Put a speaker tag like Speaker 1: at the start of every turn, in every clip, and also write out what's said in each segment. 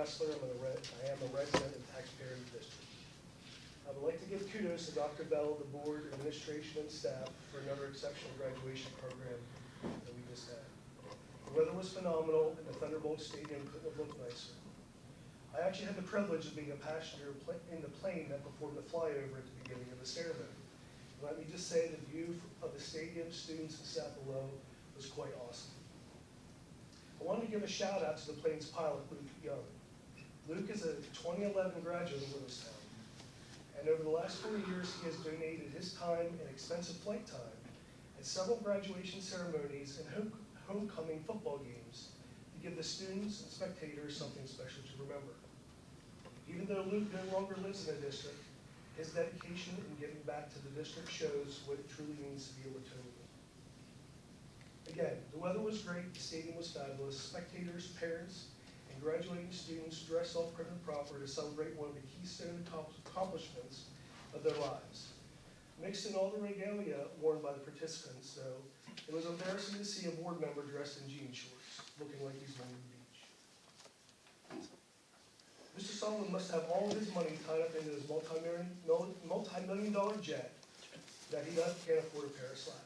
Speaker 1: Wrestler. I am a resident and taxpayer of the district. I would like to give kudos to Dr. Bell, the board, administration, and staff for another exceptional graduation program that we just had. The weather was phenomenal, and the Thunderbolt Stadium couldn't have looked nicer. I actually had the privilege of being a passenger in the plane that performed the flyover at the beginning of the ceremony. Let me just say the view of the stadium, students, and staff below was quite awesome. I wanted to give a shout out to the plane's pilot, Luke Young. Luke is a 2011 graduate of Lewistown, and over the last 4 years, he has donated his time and expensive flight time at several graduation ceremonies and homecoming football games to give the students and spectators something special to remember. Even though Luke no longer lives in the district, his dedication in giving back to the district shows what it truly means to be a Latonian. Again, the weather was great, the stadium was fabulous, spectators, parents, and graduating students dressed all prim and proper to celebrate one of the keystone accomplishments of their lives. Mixed in all the regalia worn by the participants, though, it was embarrassing to see a board member dressed in jean shorts, looking like he's going to the beach. Mr. Sullivan must have all of his money tied up into his multi-million-dollar jet that he can't afford a pair of slacks.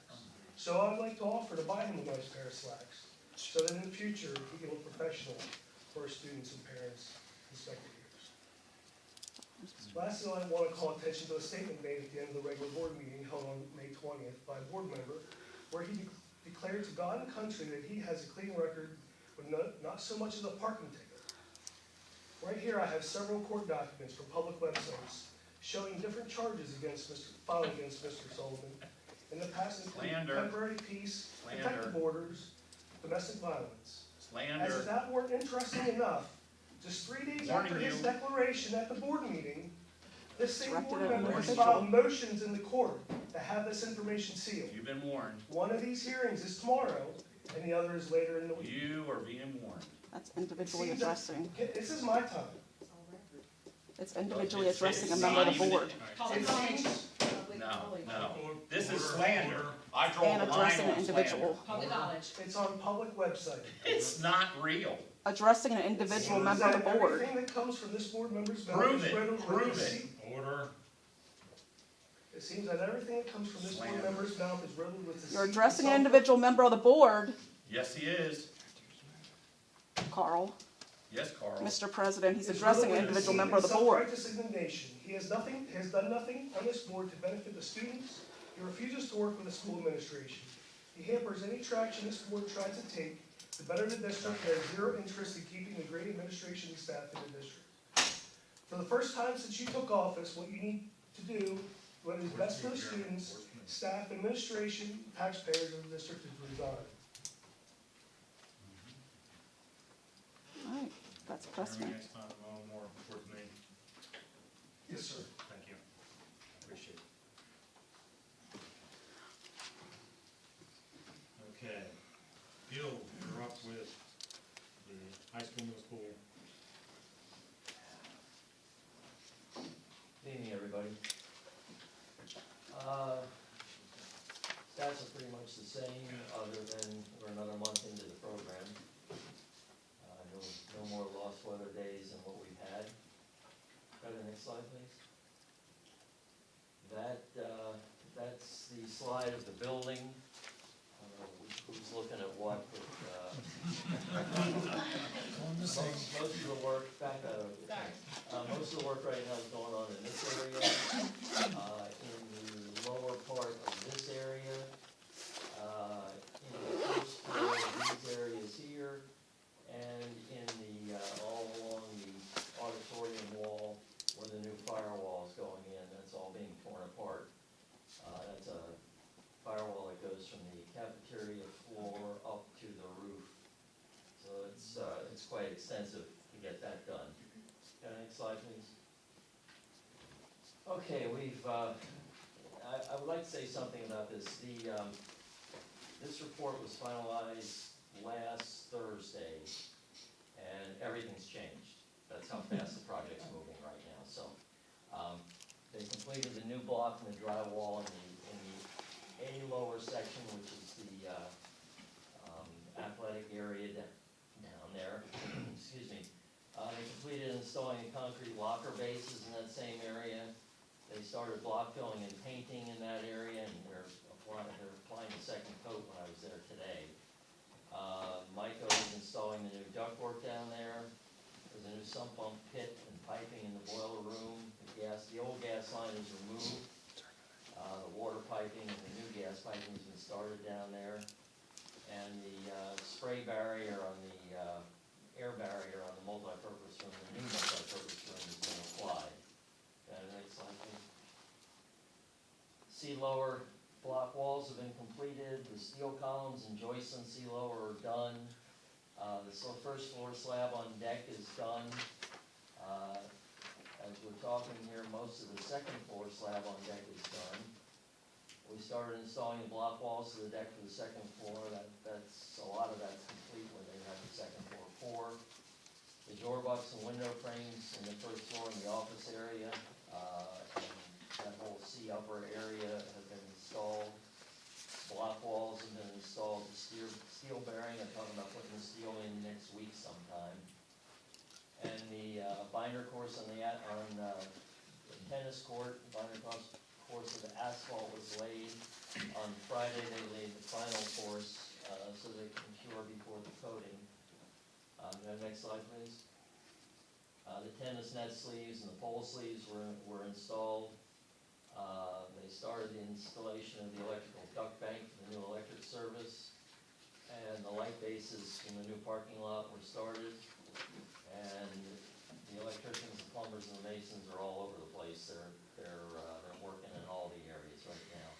Speaker 1: So I'd like to offer to buy him a nice pair of slacks so that in the future he can look professional for his students and parents and spectators. Lastly, I want to call attention to a statement made at the end of the regular board meeting held on May 20th by a board member where he declared to God and country that he has a clean record with not so much as a parking ticket. Right here I have several court documents from public websites showing different charges filed against Mr. Sullivan. In the past including temporary peace, protective orders, domestic violence. As if that weren't interesting enough, just 3 days after his declaration at the board meeting, this same board member has filed motions in the court to have this information sealed.
Speaker 2: You've been warned.
Speaker 1: One of these hearings is tomorrow, and the other is later in the week.
Speaker 2: You are being warned.
Speaker 3: That's individually addressing.
Speaker 1: This is my time.
Speaker 3: It's individually addressing a member of the board.
Speaker 2: No. This is slander. I draw
Speaker 3: And
Speaker 2: the line
Speaker 3: addressing an
Speaker 2: on
Speaker 3: individual.
Speaker 4: Public knowledge.
Speaker 1: It's on public website.
Speaker 2: It's not real.
Speaker 3: Addressing an individual member of the board.
Speaker 1: Everything that comes from this board member's mouth
Speaker 2: Prove
Speaker 1: is riddled
Speaker 2: it.
Speaker 1: with
Speaker 2: Prove
Speaker 1: deceit.
Speaker 2: it. Order.
Speaker 1: It seems that everything that comes from this board member's mouth is riddled with deceit.
Speaker 3: You're addressing an individual member of the board,
Speaker 2: Yes, he is.
Speaker 3: Carl.
Speaker 2: Yes, Carl.
Speaker 3: Mr. President, he's
Speaker 1: It's
Speaker 3: addressing an
Speaker 1: riddled with
Speaker 3: individual
Speaker 1: deceit
Speaker 3: member of
Speaker 1: and
Speaker 3: the board.
Speaker 1: self-righteous indignation. He has done nothing on this board to benefit the students. He refuses to work with the school administration. He hampers any traction this board tries to take to better the district. He has zero interest in keeping the great administration and staff in the district. For the first time since you took office, what you need to do, what is best for the students, staff, administration, taxpayers of the district is resign.
Speaker 3: All right, that's precedent.
Speaker 5: Next time, more towards me.
Speaker 1: Yes, sir.
Speaker 5: Thank you. Appreciate it. Okay. Bill, you're up with the high school, middle school.
Speaker 6: Good evening, everybody. Stats are pretty much the same, other than we're another month into the program. No more lost weather days than what we've had. Go to the next slide, please. That's the slide of the building. Who's looking at what? Most of the work, most of the work right now is going on in this area. In the lower part of this area, in the first floor of these areas here, and in the all along the auditorium wall where the new firewall is going in. That's all being torn apart. That's a firewall that goes from the cafeteria floor up to the roof. So it's quite extensive to get that done. Next slide, please. Okay, I would like to say something about this. This report was finalized last Thursday, and everything's changed. That's how fast the project's moving right now. So they completed the new block and the drywall in the A lower section, which is the athletic area down there. Excuse me. They completed installing concrete locker bases in that same area. They started block filling and painting in that area, and they're applying the second coat when I was there today. Miko is installing the new ductwork down there. There's a new sump pump pit and piping in the boiler room. The old gas line is removed. The water piping and the new gas piping has been started down there. And the spray barrier on the air barrier on the multi-purpose room, the new multi-purpose room has been applied. Got it, next slide, please. Sea lower block walls have been completed. The steel columns and joists on sea lower are done. The first floor slab on deck is done. As we're talking here, most of the second floor slab on deck is done. We started installing the block walls to the deck for the second floor. A lot of that's complete when they have the second floor poured. The door bucks and window frames in the first floor in the office area, and that whole sea upper area have been installed. Block walls have been installed. The steel bearing, I'm talking about putting the steel in next week sometime. And the binder course on the tennis court, binder course of the asphalt was laid. On Friday, they laid the final course, so they can cure before the coating. Next slide, please. The tennis net sleeves and the pole sleeves were installed. They started the installation of the electrical duct bank for the new electric service. And the light bases in the new parking lot were started. And the electricians, the plumbers, and the masons are all over the place. They're working in all the areas right now.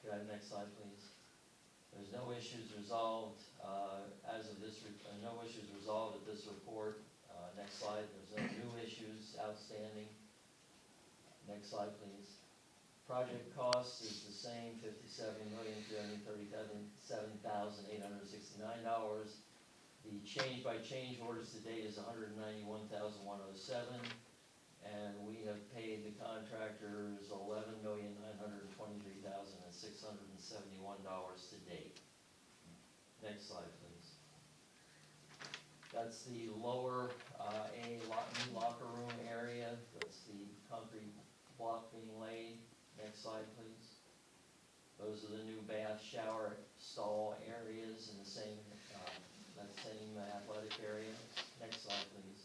Speaker 6: Could I have the next slide, please? There's no issues resolved no issues resolved at this report. Next slide. There's no new issues outstanding. Next slide, please. Project cost is the same, $57,337,869. The change by change orders to date is $191,107, and we have paid the contractors $11,923,671 to date. Next slide, please. That's the lower new locker room area. That's the concrete block being laid. Next slide, please. Those are the new bath, shower, stall areas in the same that same athletic area. Next slide, please.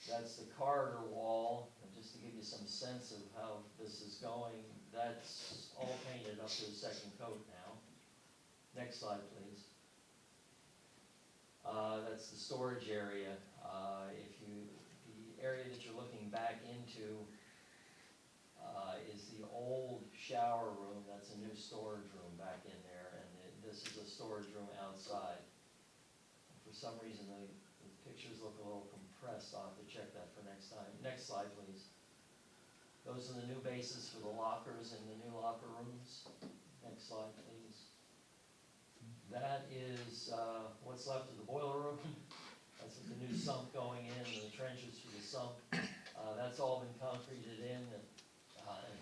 Speaker 6: That's the corridor wall, and just to give you some sense of how this is going, that's all painted up to the second coat now. Next slide, please. That's the storage area. The area that you're looking back into is the old shower room. That's a new storage room back in there, and this is a storage room outside. For some reason, the pictures look a little compressed. I'll have to check that for next time. Next slide, please. Those are the new bases for the lockers in the new locker rooms. Next slide, please. That is what's left of the boiler room. That's with the new sump going in, and the trenches for the sump. That's all been concreted in and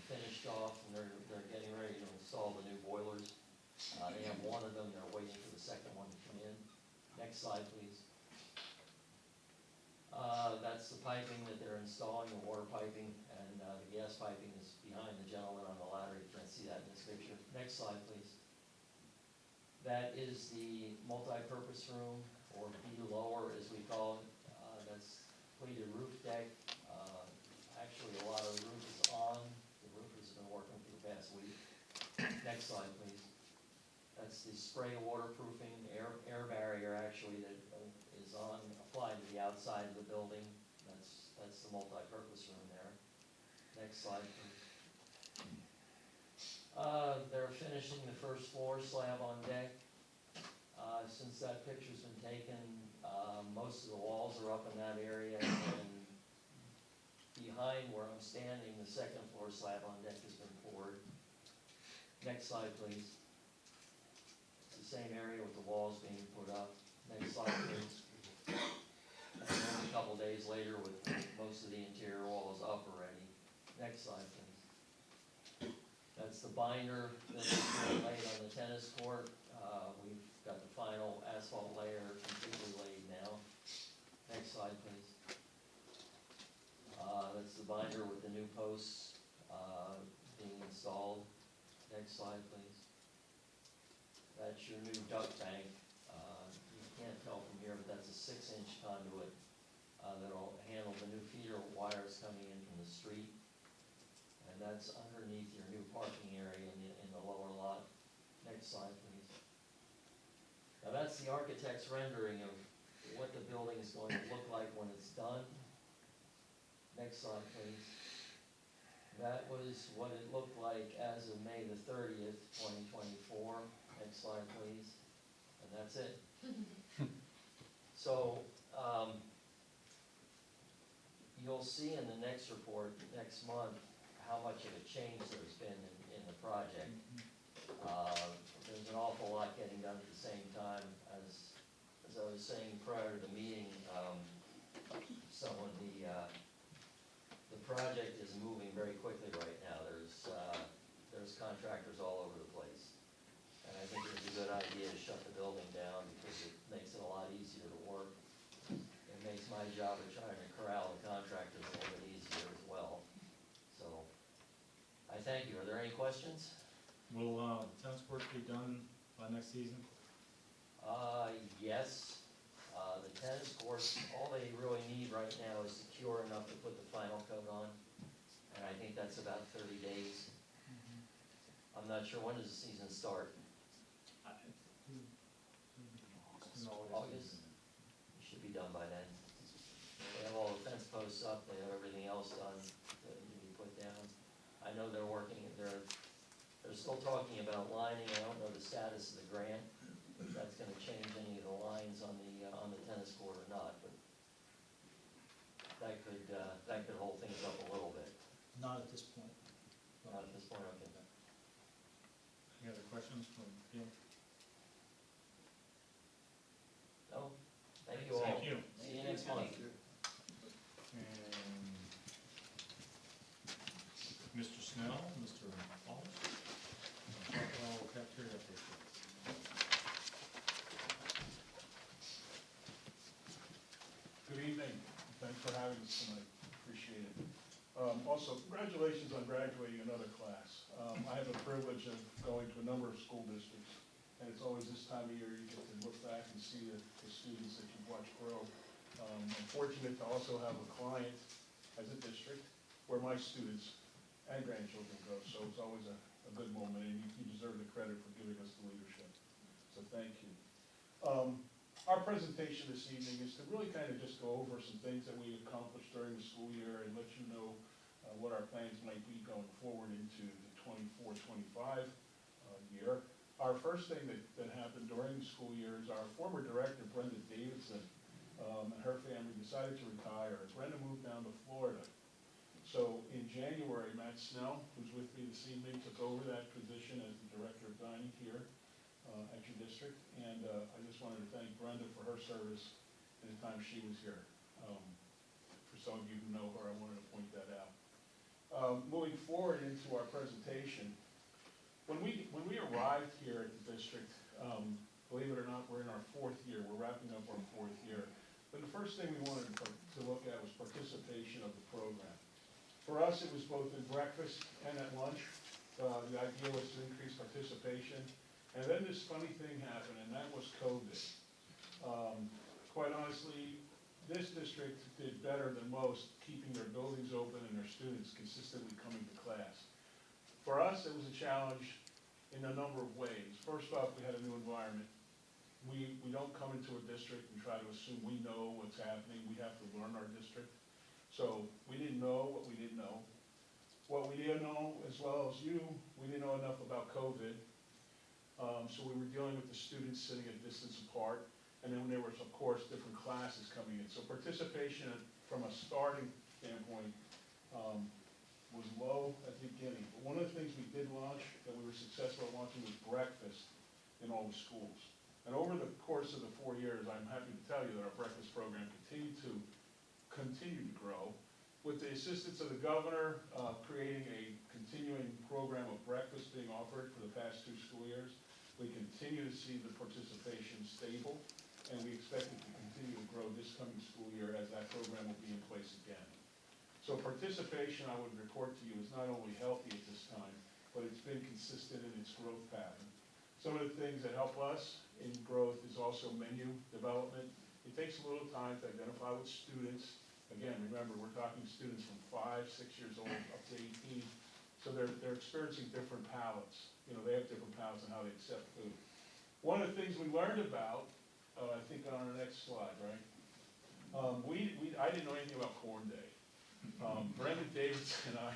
Speaker 6: finished off, and they're getting ready to install the new boilers. They have one of them. They're waiting for the second one to come in. Next slide, please. That's the piping that they're installing, the water piping, and the gas piping is behind the gentleman on the ladder. You can't see that in this picture. Next slide, please. That is the multi-purpose room, or B lower as we call it. That's completed roof deck. Actually, a lot of the roof is on. The roofers have been working for the past week. Next slide, please. That's the spray waterproofing, air barrier actually that is applied to the outside of the building. That's the multi-purpose room there. Next slide, please. They're finishing the first floor slab on deck. Since that picture's been taken, most of the walls are up in that area, and behind where I'm standing, the second floor slab on deck has been poured. Next slide, please. It's the same area with the walls being put up. Next slide, please. And then a couple days later with most of the interior walls up already. Next slide, please. That's the binder that's been laid on the tennis court. We've got the final asphalt layer completely laid now. Next slide, the binder with the new posts, being installed. Next slide, please. That's your new duct bank. You can't tell from here, but that's a 6-inch conduit, that'll handle the new feeder wires coming in from the street. And that's underneath your new parking area in the lower lot. Next slide, please. Now that's the architect's rendering of what the building is going to look like when it's done. Next slide, please. That was what it looked like as of May the 30th, 2024. Next slide, please. And that's it. So, you'll see in the next report, next month, how much of a change there's been in the project. There's an awful lot getting done at the same time. As I was saying prior to the meeting, the project is moving very quickly right now. There's contractors all over the place. And I think it's a good idea to shut the building down because it makes it a lot easier to work. It makes my job of trying to corral the contractors a little bit easier as well. So, I thank you. Are there any questions?
Speaker 5: Will tennis court be done by next season?
Speaker 6: Yes. The tennis courts, all they really need right now is secure enough to put the final coat on. And I think that's about 30 days. I'm not sure, when does the season start? August? It should be done by then. They have all the fence posts up, they have everything else done that need to be put down. I know they're working, they're still talking about lining. I don't know the status of the grant, if that's gonna change any of the lines on the tennis court or not, but that could hold things up a little bit.
Speaker 4: Not at this point.
Speaker 6: Not at this point, okay.
Speaker 5: Any other questions from you?
Speaker 6: No? Thank you all.
Speaker 5: Thank you.
Speaker 6: See you next month.
Speaker 5: And Mr. Snell, Mr. Wallace, Rockwell Cafeteria update.
Speaker 7: Good evening. Thanks for having us tonight. Appreciate it. Also, congratulations on graduating another class. I have the privilege of going to a number of school districts, and it's always this time of year you get to look back and see the students that you've watched grow. I'm fortunate to also have a client as a district where my students and grandchildren go, so it's always a good moment, and you deserve the credit for giving us the leadership. So thank you. Our presentation this evening is to really kind of just go over some things that we accomplished during the school year and let you know what our plans might be going forward into the 24-25 year. Our first thing that happened during the school year is our former director, Brenda Davidson, and her family decided to retire. Brenda moved down to Florida. So in January, Matt Snell, who's with me this evening, took over that position as the director of dining here at your district, and I just wanted to thank Brenda for her service in the time she was here. For some of you who know her, I wanted to point that out. Moving forward into our presentation, when we arrived here at the district, believe it or not, we're in our 4th year. We're wrapping up our 4th year. But the first thing we wanted to look at was participation of the program. For us, it was both at breakfast and at lunch. The idea was to increase participation. And then this funny thing happened, and that was COVID. Quite honestly, this district did better than most, keeping their buildings open and their students consistently coming to class. For us, it was a challenge in a number of ways. First off, we had a new environment. We don't come into a district and try to assume we know what's happening. We have to learn our district. So we didn't know what we didn't know. What we didn't know, as well as you, we didn't know enough about COVID. So we were dealing with the students sitting a distance apart, and then there was, of course, different classes coming in. So participation from a starting standpoint was low at the beginning. But one of the things we did launch, that we were successful at launching, was breakfast in all the schools. And over the course of the 4 years, I'm happy to tell you that our breakfast program continued to grow. With the assistance of the governor, creating a continuing program of breakfast being offered for the past 2 school years, we continue to see the participation stable, and we expect it to continue to grow this coming school year as that program will be in place again. So participation, I would report to you, is not only healthy at this time, but it's been consistent in its growth pattern. Some of the things that help us in growth is also menu development. It takes a little time to identify with students. Again, remember, we're talking students from 5, 6 years old up to 18. So they're experiencing different palates. You know, they have different palates and how they accept food. One of the things we learned about, I think on our next slide, right? I didn't know anything about Corn Day. Brendan Davidson and I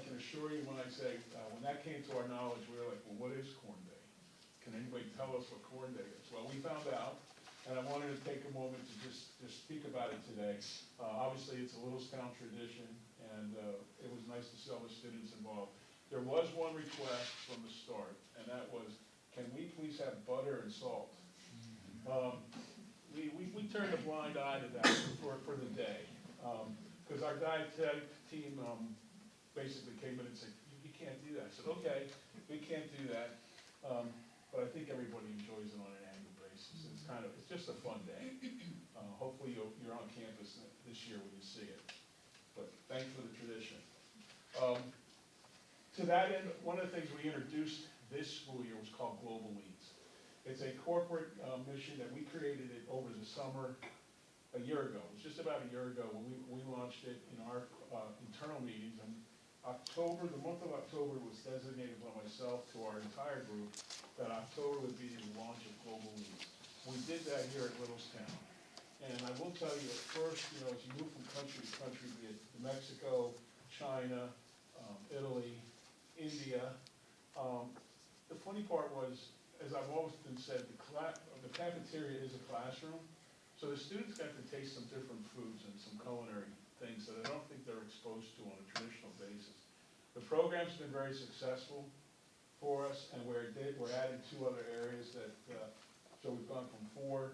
Speaker 7: can assure you when I say, when that came to our knowledge, we were like, well, what is Corn Day? Can anybody tell us what Corn Day is? Well, we found out, and I wanted to take a moment to just speak about it today. Obviously, it's a Littlestown tradition, and it was nice to see all the students involved. There was one request from the start, and that was, can we please have butter and salt? We turned a blind eye to that for the day, because our dietary team basically came in and said, you can't do that. I said, okay, we can't do that, but I think everybody enjoys it on an annual basis. It's just a fun day. Hopefully you're on campus this year when you see it, but thanks for the tradition. To that end, one of the things we introduced this school year was called Global Leads. It's a corporate mission that we created it over the summer a year ago. It was just about a year ago when we launched it in our internal meetings. And the month of October was designated by myself to our entire group that October would be the launch of Global Leads. We did that here at Littlestown. And I will tell you at first, you know, as you move from country to country, be it Mexico, China, Italy, India, the funny part was, as I've often said, the cafeteria is a classroom, so the students got to taste some different foods and some culinary things that I don't think they're exposed to on a traditional basis. The program's been very successful for us, and we're adding 2 other areas that, so we've gone from 4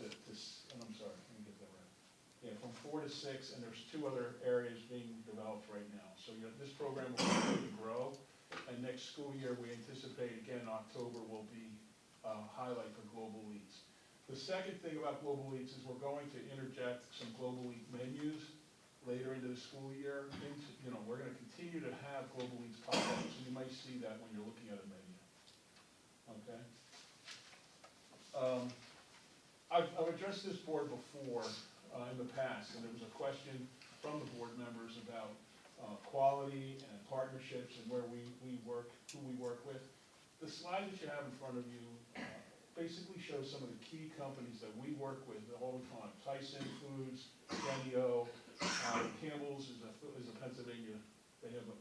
Speaker 7: to, and I'm sorry, let me get that right. Yeah, from 4 to 6, and there's 2 other areas being developed right now. So this program will continue to grow. And next school year, we anticipate, again, October will be a highlight for Global Leads. The second thing about Global Leads is we're going to interject some Global Leads menus later into the school year. We're going to continue to have Global Leads pop up, so you might see that when you're looking at a menu. Okay? I've addressed this board before in the past, and there was a question from the board members about quality and partnerships and where we work, who we work with. The slide that you have in front of you basically shows some of the key companies that we work with all the time. Tyson Foods, Jennie-O, Campbell's is a Pennsylvania. They're in the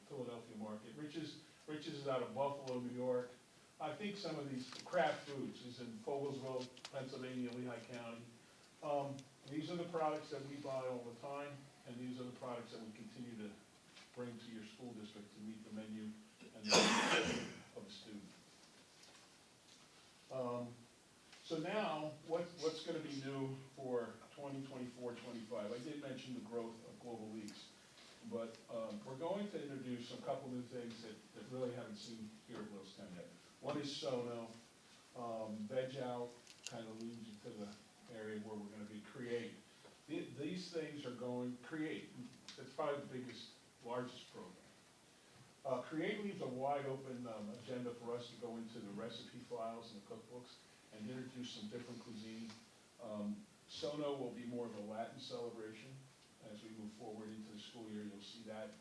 Speaker 7: Philadelphia market. Rich's is out of Buffalo, New York. I think some of these Kraft Foods is in Fogelsville, Pennsylvania, Lehigh County. These are the products that we buy all the time. And these are the products that we continue to bring to your school district to meet the menu and the needs of the student. So now, what's going to be new for 2024-25? I did mention the growth of Global Leads, but we're going to introduce a couple new things that really haven't seen here at Littlestown yet. One is Sono. Veg Out kind of leads into the area where we're going to be Create. These things are going, Create, it's probably the biggest, largest program. Create leaves a wide open agenda for us to go into the recipe files and the cookbooks and introduce some different cuisine. Sono will be more of a Latin celebration. As we move forward into the school year, you'll see that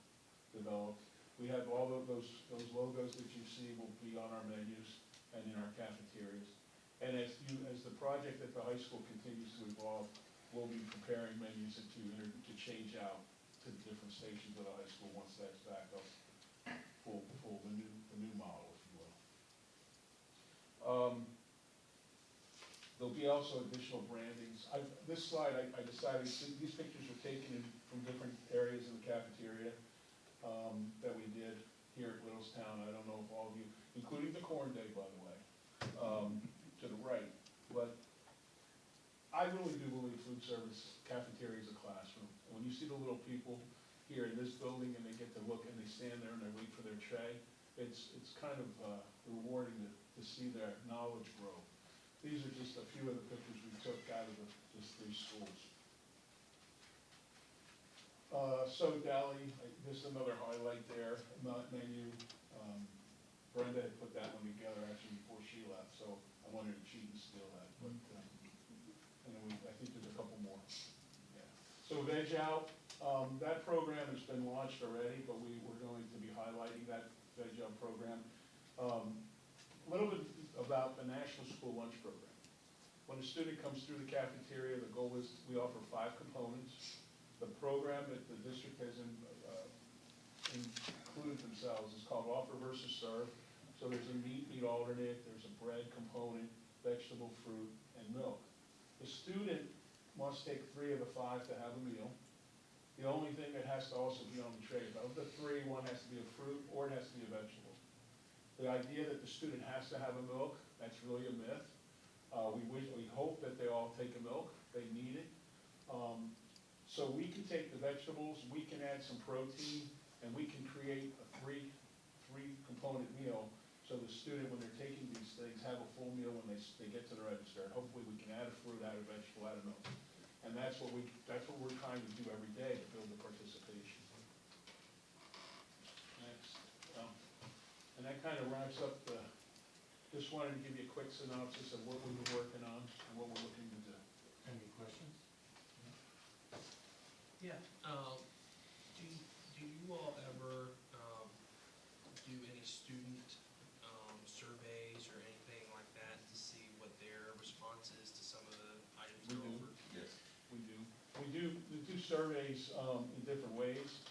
Speaker 7: develop. We have all of those logos that you see will be on our menus and in our cafeterias. And as the project at the high school continues to evolve, we'll be preparing menus to change out to the different stations of the high school once that's back up full the new model, if you will. There'll be also additional brandings. This slide, I decided, these pictures were taken from different areas in the cafeteria that we did here at Littlestown. I don't know if all of you, including the Corn Day, by the way, to the right, but I really do believe food service cafeteria is a classroom. And when you see the little people here in this building and they get to look and they stand there and they wait for their tray, it's kind of rewarding to see their knowledge grow. These are just a few of the pictures we took out of just 3 schools. So deli, just another highlight there, not menu. Brenda had put that one together actually before she left, so I wanted to cheat and steal that, but, and then I think there's a couple more. Yeah. So Veg Out, that program has been launched already, but we're going to be highlighting that Veg Out program. A little bit about the National School Lunch Program. When a student comes through the cafeteria, the goal is we offer 5 components. The program that the district has included themselves is called Offer versus Serve. So there's a meat alternate, there's a bread component, vegetable, fruit, and milk. The student must take 3 of the 5 to have a meal. The only thing that has to also be on the tray, of the 3, one has to be a fruit or it has to be a vegetable. The idea that the student has to have a milk, that's really a myth. We hope that they all take a milk, they need it. So we can take the vegetables, we can add some protein, and we can create a three component meal. So the student, when they're taking these things, have a full meal when they get to the register. And hopefully we can add a fruit, add a vegetable, add a milk. And that's what we're trying to do every day to build the participation. Next. And that kind of wraps up just wanted to give you a quick synopsis of what we've been working on and what we're looking to do.
Speaker 5: Any questions?
Speaker 4: Yeah, do you all ever, do any student, surveys or anything like that to see what their response is to some of the items that are
Speaker 7: We do.
Speaker 4: offered?
Speaker 2: Yes.
Speaker 7: We do surveys in different ways.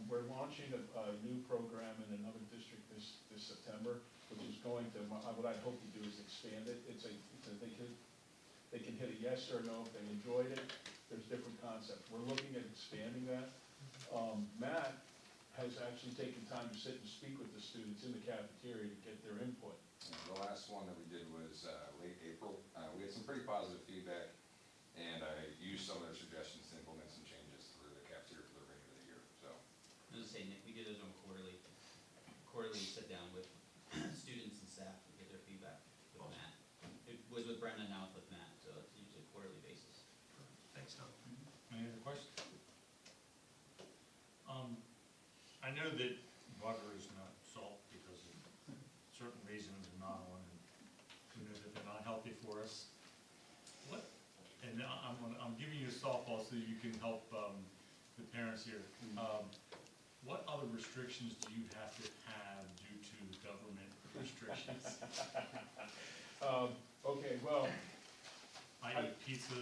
Speaker 7: We're launching a new program in another district this September, which is going to, what I'd hope to do is expand it. They can hit a yes or a no if they enjoyed it. There's different concepts. We're looking at expanding that. Matt has actually taken time to sit and speak with the students in the cafeteria to get their input.
Speaker 8: The last one that we did was late April. We had some pretty positive feedback, and I used some of their suggestions to implement some changes through the cafeteria for the remainder of the year. So,
Speaker 9: I was gonna say, Nick, we did those on quarterly sit down with students and staff to get their feedback with Matt. It was with Brenda, now it's with Matt, so it's usually a quarterly basis.
Speaker 4: Thanks, Tom.
Speaker 5: Any other questions? I know that butter is not salt because of certain reasons and not on, and we know that they're not healthy for us. What, and I'm giving you a softball so that you can help, the parents here. What other restrictions do you have to have due to government restrictions?
Speaker 7: Okay, well,
Speaker 5: I.e. pizza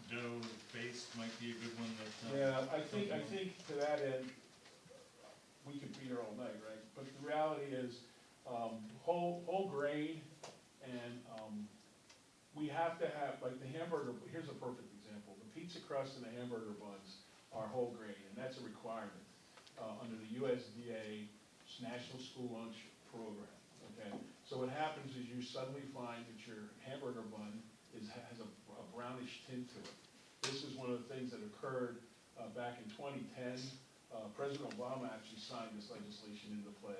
Speaker 5: dough base might be a good one that.
Speaker 7: yeah, I think to that end, we could be here all night, right? But the reality is, whole grain and, we have to have, like the hamburger, here's a perfect example. The pizza crust and the hamburger buns are whole grain, and that's a requirement, under the USDA National School Lunch Program, okay? So what happens is you suddenly find that your hamburger bun has a brownish tint to it. This is one of the things that occurred back in 2010. President Obama actually signed this legislation into play,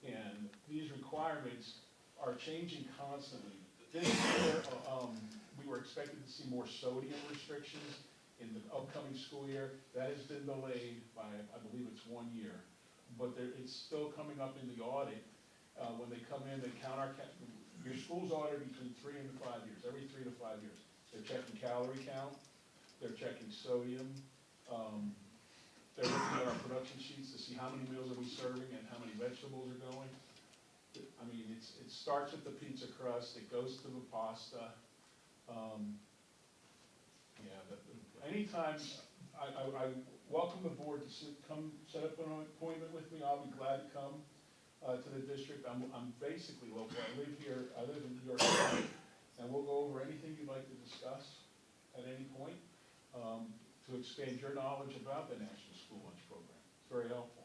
Speaker 7: and these requirements are changing constantly. This year, we were expected to see more sodium restrictions in the upcoming school year. That has been delayed by, I believe it's 1 year, but it's still coming up in the audit. When they come in, they count your school's audited between 3 and 5 years, every 3 to 5 years. They're checking calorie count, they're checking sodium, they're looking at our production sheets to see how many meals are we serving and how many vegetables are going. I mean, it starts with the pizza crust, it goes to the pasta. Anytime, I welcome the board to come set up an appointment with me. I'll be glad to come to the district. I'm basically local. I live in New York City, and we'll go over anything you'd like to discuss at any point to expand your knowledge about the National School Lunch Program. It's very helpful.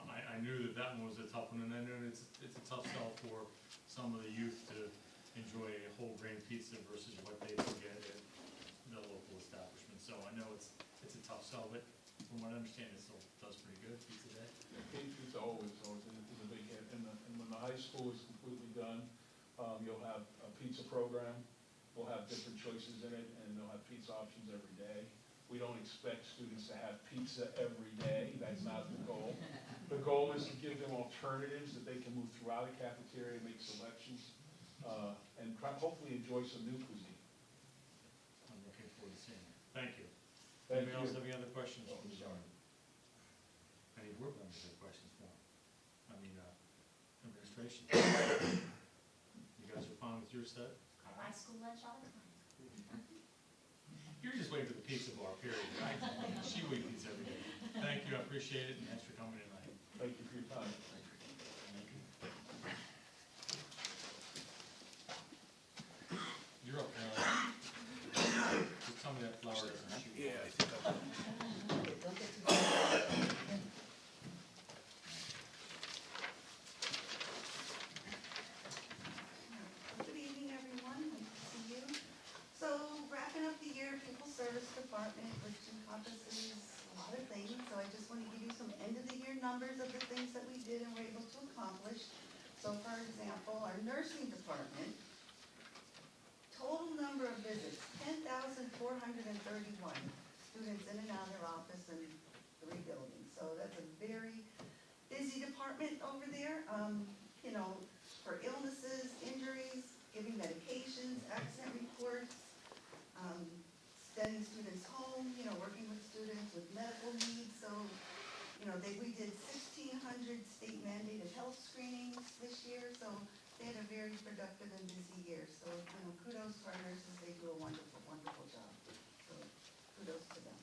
Speaker 5: I knew that one was a tough one, and I know it's a tough sell for some of the youth to enjoy a whole grain pizza versus what they can get at the local establishment. So I know it's a tough sell, but from what I understand, it still does pretty good, Pizza Day.
Speaker 7: Pizza always is a big hit, and when the high school is completely done, you'll have a pizza program. We'll have different choices in it, and they'll have pizza options every day. We don't expect students to have pizza every day, that's not the goal. The goal is to give them alternatives that they can move throughout a cafeteria, make selections, and hopefully enjoy some new cuisine.
Speaker 5: I'm looking forward to seeing it. Thank you.
Speaker 7: Thank
Speaker 5: Anybody else
Speaker 7: you.
Speaker 5: have any other questions for Mr. Any board members have questions for him? Administration. You guys are fine with your stuff?
Speaker 10: I like school lunch all the time.
Speaker 5: You're just waiting for the pizza bar, period. She will eat pizza every day. Thank you, I appreciate it, and thanks for coming tonight.
Speaker 7: Thank you for your time.
Speaker 5: You're up, Alan. Just tell me that flower doesn't shoot.
Speaker 1: Yeah, I think I
Speaker 11: Good evening, everyone. Nice to see you. So wrapping up the year, People Service Department, which encompasses a lot of things. So I just want to give you some end of the year numbers of the things that we did and were able to accomplish. So for example, our nursing department, total number of visits, 10,431 students in and out of their office in 3 buildings. So that's a very busy department over there. You know, for illnesses, injuries, giving medications, accident reports, sending students home, you know, working with students with medical needs. So, you know, we did 1,600 state mandated health screenings this year. So they had a very productive and busy year. So, you know, kudos to our nurses. They do a wonderful, wonderful job. So kudos to them.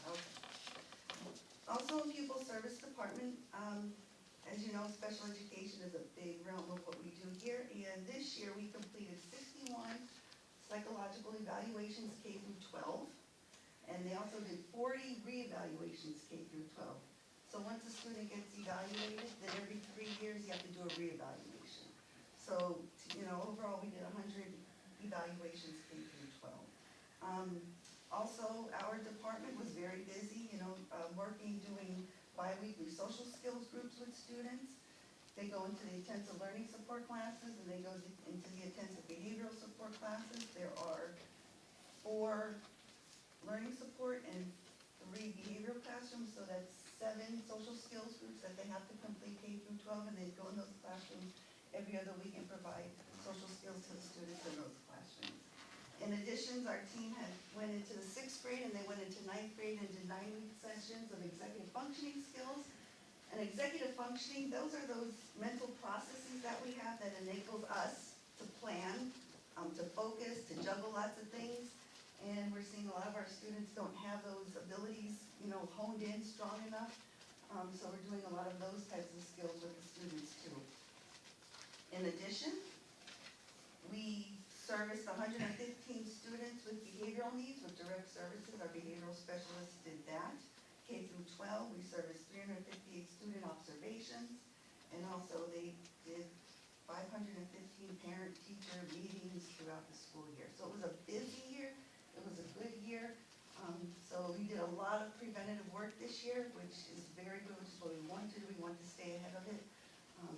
Speaker 11: Okay. Also in Pupil Service Department, as you know, special education is a big realm of what we do here, and this year we completed 61 psychological evaluations K through 12, and they also did 40 reevaluations K through 12. So once a student gets evaluated, then every 3 years you have to do a reevaluation. So, you know, overall we did 100 evaluations K through 12. Also, our department was very busy, you know, working, doing bi-weekly social skills groups with students. They go into the intensive learning support classes, and they go into the intensive behavioral support classes. There are 4 learning support and 3 behavioral classrooms, so that's 7 social skills groups that they have to complete K through 12, and they go in those classrooms every other week and provide social skills to the students in those classrooms. In addition, our team went into the 6th grade and they went into 9th grade and did 9-week sessions of executive functioning skills. And executive functioning, those are those mental processes that we have that enables us to plan, to focus, to juggle lots of things. And we're seeing a lot of our students don't have those abilities, you know, honed in strong enough. So we're doing a lot of those types of skills with the students too. In addition, we serviced 115 students with behavioral needs with direct services. Our behavioral specialists did that. K through 12, we serviced 358 student observations, and also they did 515 parent-teacher meetings throughout the school year. So it was a busy year. It was a good year. So we did a lot of preventative work this year, which is very good, which is what we want to do. We want to stay ahead of it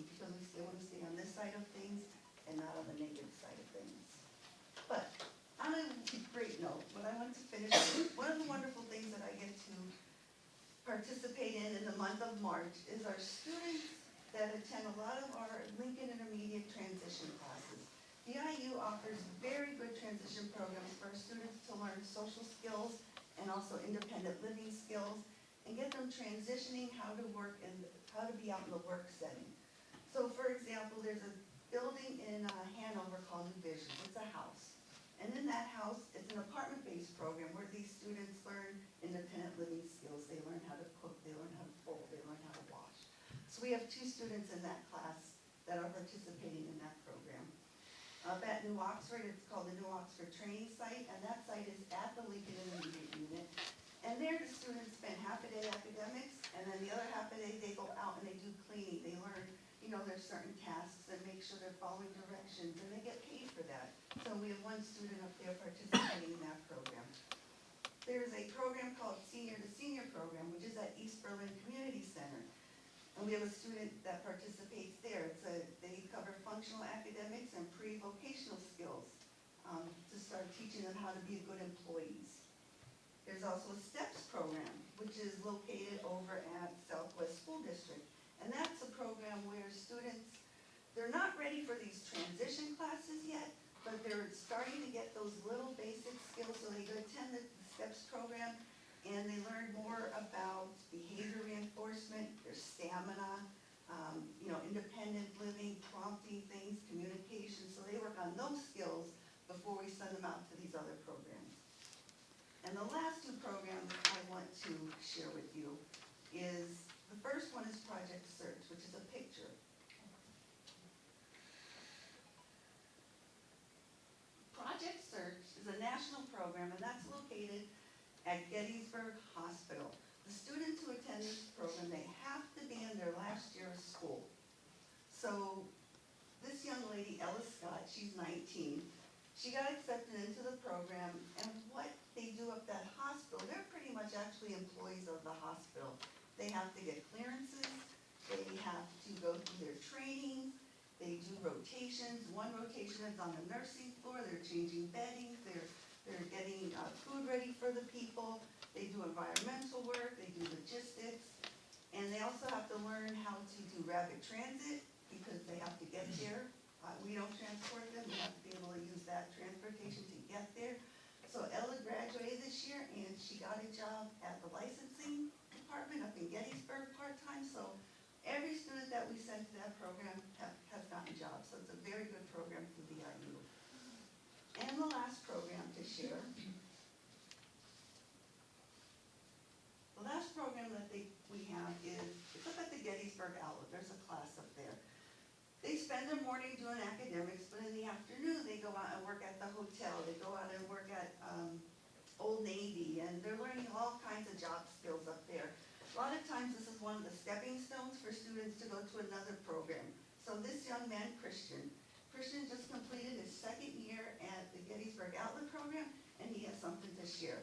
Speaker 11: because we still want to stay on this side of things and not on the negative side of things. But on a great note, what I want to finish with, one of the wonderful things that I get to participate in the month of March is our students that attend a lot of our Lincoln Intermediate transition classes. The IU offers very good transition programs for our students to learn social skills and also independent living skills and get them transitioning how to work and how to be out in the work setting. So for example, there's a building in Hanover called New Vision. It's a house. And in that house, it's an apartment-based program where these students learn independent living skills. They learn how to cook, they learn how to fold, they learn how to wash. So we have 2 students in that class that are participating in that program. Up at New Oxford, it's called the New Oxford Training Site, and that site is at the Lincoln Intermediate Unit. And there the students spend half a day academics, and then the other half a day they go out and they do cleaning. They learn, you know, there's certain tasks and make sure they're following directions, and they get paid for that. So we have 1 student up there participating in that program. There's a program called Senior to Senior program, which is at East Berlin Community Center. And we have a student that participates there. They cover functional academics and pre-vocational skills to start teaching them how to be good employees. There's also a STEPS program, which is located over at Southwest School District. And that's a program where students, they're not ready for these transition classes yet, but they're starting to get those little basic skills, so they attend the STEPS program, and they learn more about behavior reinforcement, their stamina, independent living, prompting things, communication, so they work on those skills before we send them out to these other programs. And the last two programs I want to share with you is, the first one is Project Search, which is a picture. Project Search is a national program, and that's located at Gettysburg Hospital. The students who attend this program, they have to be in their last year of school. So this young lady, Ella Scott, she's 19, she got accepted into the program, and what they do at that hospital, they're pretty much actually employees of the hospital. They have to get clearances, they have to go through their trainings, they do rotations. One rotation is on the nursing floor, they're changing bedding, they're getting food ready for the people, they do environmental work, they do logistics, and they also have to learn how to do rapid transit because they have to get there. We don't transport them, we have to be able to use that transportation to get there. So Ella graduated this year and she got a job at the licensing department up in Gettysburg part-time, so every student that we sent to that program has gotten jobs, so it's a very good program through VIU. And the last program to share, the last program that we have is, it's up at the Gettysburg Outlet, there's a class up there. They spend their morning doing academics, but in the afternoon they go out and work at the hotel, they go out and work at Old Navy, and they're learning all kinds of job skills up there. A lot of times this is one of the stepping stones for students to go to another program. So this young man, Christian just completed his second year at the Gettysburg Outlet program, and he has something to share.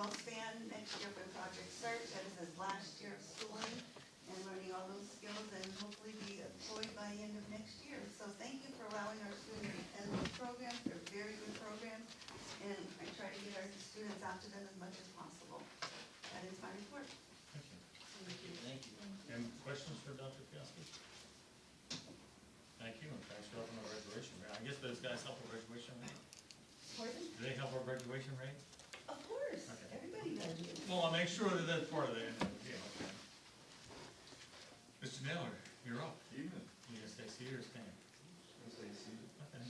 Speaker 11: Wellspan next year for Project Search. That is his last year of schooling and learning all those skills and hopefully be employed by the end of next year. So thank you for allowing our students to attend these programs. They're very good programs, and I try to get our students out to them as much as possible. That is my report.
Speaker 5: Thank you.
Speaker 6: Thank you.
Speaker 5: And questions for Dr. Piaski? Thank you, and thanks for helping our graduation rate. I guess those guys help our graduation rate?
Speaker 11: Pardon?
Speaker 5: Do they help our graduation rate?
Speaker 11: Of course,
Speaker 5: Okay.
Speaker 11: everybody does it.
Speaker 5: Well, I'll make sure that that's part of it. Yeah, okay. Mr. Naylor, you're up.
Speaker 12: Evening.
Speaker 5: You gonna stay seated or stand?
Speaker 12: Stay seated.
Speaker 5: Okay.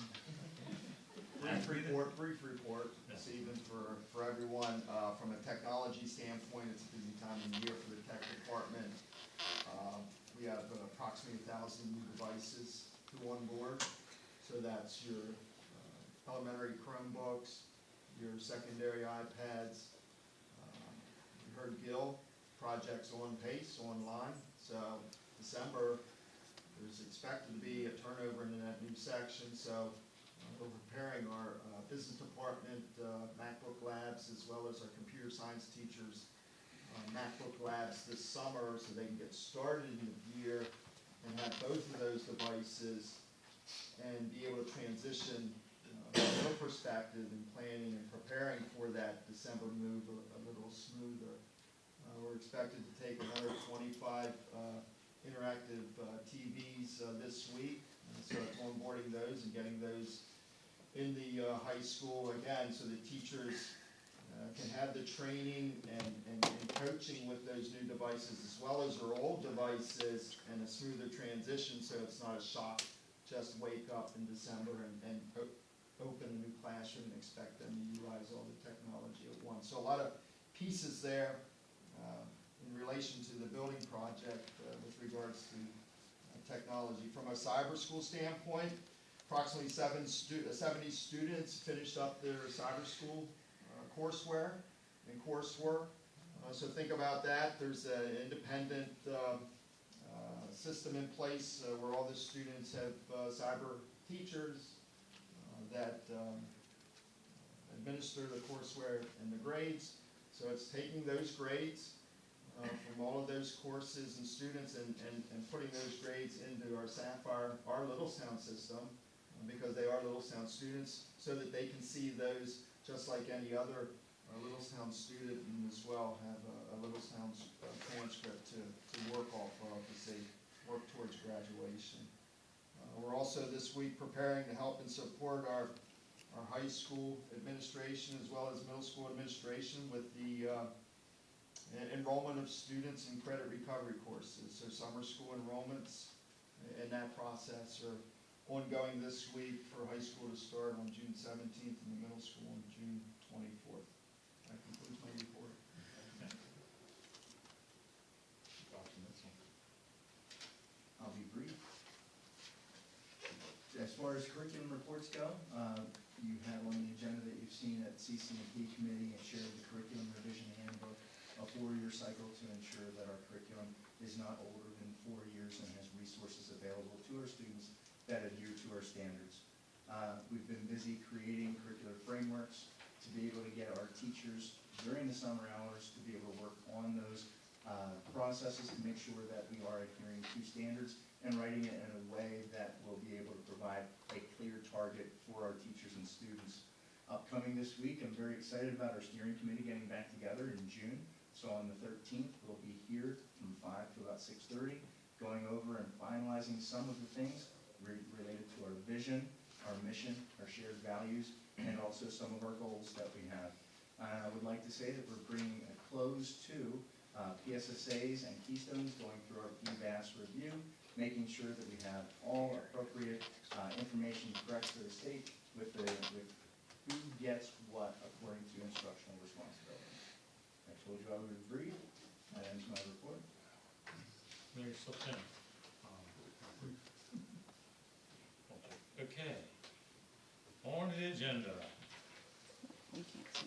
Speaker 12: Brief report this evening for everyone. From a technology standpoint, it's a busy time of year for the tech department. We have approximately 1,000 new devices to on board. So that's your elementary Chromebooks, your secondary iPads. You heard Gil, project's on pace, online. So December, there's expected to be a turnover in that new section. So we're preparing our business department MacBook labs as well as our computer science teachers MacBook labs this summer so they can get started in the year and have both of those devices and be able to transition from their perspective in planning and preparing for that December move a little smoother. We're expected to take another 25 interactive TVs this week, so it's onboarding those and getting those in the high school again so the teachers can have the training and coaching with those new devices as well as their old devices and a smoother transition so it's not a shock. Just wake up in December and open a new classroom and expect them to utilize all the technology at once. So a lot of pieces there in relation to the building project with regards to technology. From a cyber school standpoint, approximately 70 students finished up their cyber school courseware and coursework. So think about that. There's an independent system in place where all the students have cyber teachers that administer the courseware and the grades. So it's taking those grades from all of those courses and students and putting those grades into our Sapphire, our Little Sound system, because they are Little Sound students, so that they can see those just like any other Little Sound student, and as well have a Little Sound transcript to work off of as they work towards graduation. We're also this week preparing to help and support our high school administration as well as middle school administration with the enrollment of students in credit recovery courses. So summer school enrollments in that process are ongoing this week for high school to start on June 17th and the middle school on June 24th. That concludes my report.
Speaker 13: I'll be brief. As far as curriculum reports go, you have on the agenda that you've seen at CC&P committee and shared the curriculum revision handbook, a 4-year cycle to ensure that our curriculum is not older than 4 years and has resources available to our students that adhere to our standards. We've been busy creating curricular frameworks to be able to get our teachers during the summer hours to be able to work on those processes to make sure that we are adhering to standards and writing it in a way that will be able to provide a clear target for our teachers and students. Upcoming this week, I'm very excited about our steering committee getting back together in June. So on the 13th, we'll be here from 5 to about 6:30, going over and finalizing some of the things related to our vision, our mission, our shared values, and also some of our goals that we have. I would like to say that we're bringing a close to PSSAs and Keystones, going through our PBAS review, making sure that we have all appropriate information correct for the state with who gets what according to instructional responsibility. I told you I would be brief. That ends my report.
Speaker 5: Mayor Sultan. Okay. On the agenda.
Speaker 3: We can't see.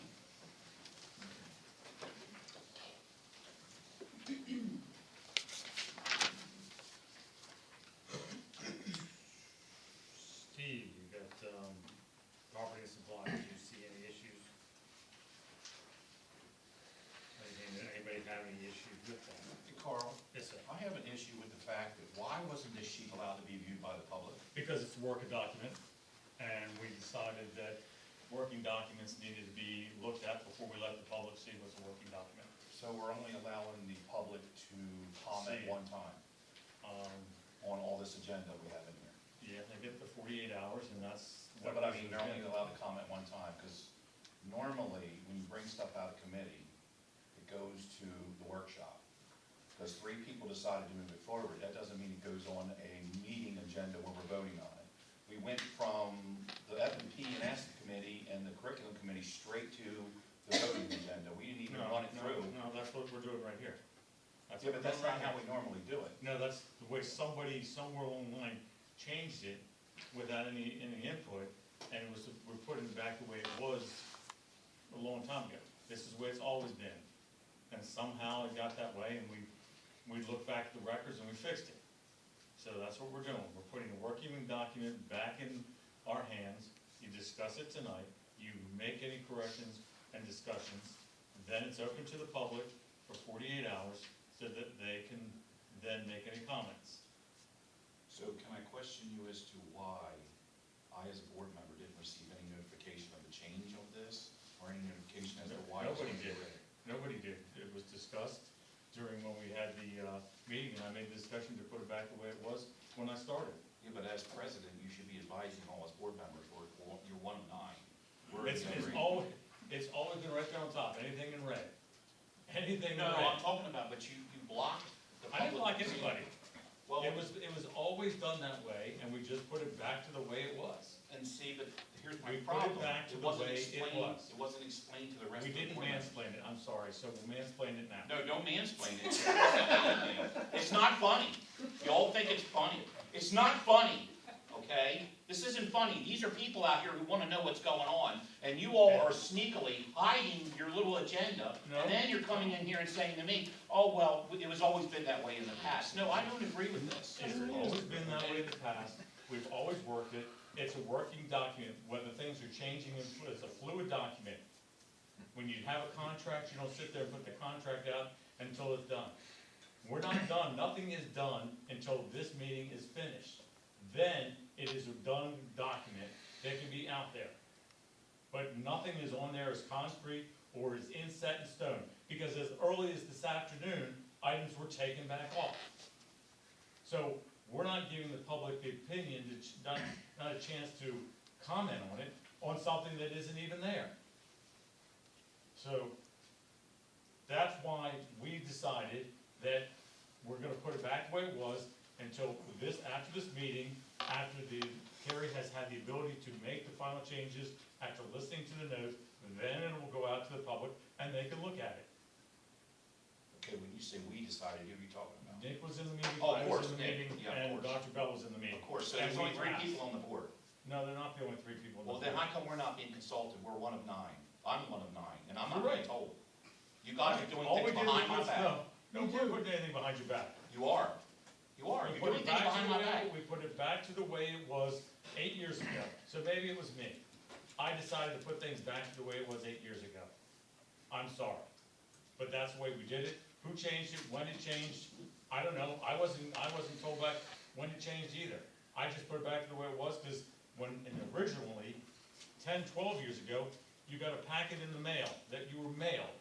Speaker 5: Steve, you got property supplies. Do you see any issues? Anybody have any issues with that?
Speaker 2: Hey, Carl,
Speaker 5: Yes, sir.
Speaker 2: I have an issue with the fact that why wasn't this sheet allowed to be viewed by the public?
Speaker 5: Because it's a working document, and we decided that working documents needed to be looked at before we let the public see what's a working document.
Speaker 2: So we're only allowing the public to comment
Speaker 5: See.
Speaker 2: one time on all this agenda we have in here.
Speaker 5: Yeah, they get the 48 hours, and that's.
Speaker 2: No, but I mean, they're only allowed to comment one time, because normally, when you bring stuff out of committee, it goes to the workshop. Because 3 people decided to move it forward, that doesn't mean it goes on a meeting agenda where we're voting on it. We went from the F&P and S committee and the curriculum committee straight to the voting agenda. We didn't even run it through.
Speaker 5: No, that's what we're doing right here.
Speaker 2: Yeah, but that's not how we normally do it.
Speaker 5: No, that's the way somebody somewhere online changed it without any input, and we're putting it back the way it was a long time ago. This is the way it's always been. And somehow it got that way, and we looked back at the records and we fixed it. So that's what we're doing. We're putting a working document back in our hands. You discuss it tonight, you make any corrections and discussions, then it's open to the public for 48 hours so that they can then make any comments.
Speaker 2: So can I question you as to why I, as a board member, didn't receive any notification of the change of this, or any notification as to why?
Speaker 5: Nobody did. Nobody did. It was discussed during when we had the meeting, and I made the discussion to put it back the way it was when I started.
Speaker 2: Yeah, but as president, you should be advising all us board members, or you're 1 of 9.
Speaker 5: It's always been right there on top, anything in red. Anything in
Speaker 2: No,
Speaker 5: red.
Speaker 2: I'm talking about, but you blocked the public.
Speaker 5: I didn't block anybody.
Speaker 2: Well,
Speaker 5: It was always done that way, and we just put it back to the way it was.
Speaker 2: and see, but here's my
Speaker 5: We put it
Speaker 2: problem.
Speaker 5: back to the
Speaker 2: wasn't
Speaker 5: way it
Speaker 2: explained-
Speaker 5: was.
Speaker 2: It wasn't explained to the rest
Speaker 5: We
Speaker 2: of the
Speaker 5: didn't
Speaker 2: board members.
Speaker 5: mansplain it, I'm sorry, so we'll mansplain it now.
Speaker 2: No, don't mansplain it. It's not funny. You all think it's funny. It's not funny, okay? This isn't funny. These are people out here who want to know what's going on, and you all are sneakily hiding your little agenda,
Speaker 5: No.
Speaker 2: and then you're coming in here and saying to me, oh, well, it was always been that way in the past. No, I don't agree with this.
Speaker 5: It's always been that way in the past, we've always worked it, it's a working document, whether things are changing, it's a fluid document. When you have a contract, you don't sit there and put the contract out until it's done. We're not done, nothing is done until this meeting is finished. Then it is a done document that can be out there. But nothing is on there as concrete or is in set in stone, because as early as this afternoon, items were taken back off. So we're not giving the public the opinion, not a chance to comment on it, on something that isn't even there. So that's why we decided that we're gonna put it back the way it was until this, after this meeting, after Carrie has had the ability to make the final changes, after listening to the notes, then it will go out to the public and they can look at it.
Speaker 2: Okay, when you say we decided, who are you talking about?
Speaker 5: Nick was in the meeting,
Speaker 2: Oh, of
Speaker 5: I
Speaker 2: course,
Speaker 5: was in the
Speaker 2: Nick.
Speaker 5: meeting,
Speaker 2: Yeah, of
Speaker 5: and
Speaker 2: course.
Speaker 5: Dr. Bell was in the meeting.
Speaker 2: Of course, so
Speaker 5: And
Speaker 2: there's
Speaker 5: we
Speaker 2: only three
Speaker 5: asked.
Speaker 2: people on the board.
Speaker 5: No, they're not the only three people.
Speaker 2: Well, then how come we're not being consulted? We're one of 9. I'm one of 9, and I'm not
Speaker 5: You're
Speaker 2: being
Speaker 5: right.
Speaker 2: told. You guys are doing
Speaker 5: All we
Speaker 2: things
Speaker 5: did
Speaker 2: behind
Speaker 5: was
Speaker 2: my
Speaker 5: put-
Speaker 2: back.
Speaker 5: No, we're putting anything behind your back.
Speaker 2: You are. You are.
Speaker 5: We
Speaker 2: You're
Speaker 5: put
Speaker 2: doing
Speaker 5: it
Speaker 2: things
Speaker 5: back to
Speaker 2: behind
Speaker 5: the
Speaker 2: my back.
Speaker 5: way, we put it back to the way it was 8 years ago. So maybe it was me. I decided to put things back to the way it was 8 years ago. I'm sorry. But that's the way we did it. Who changed it, when it changed, I don't know. I wasn't told back when it changed either. I just put it back to the way it was, because originally, 10, 12 years ago, you got a packet in the mail that you were mailed.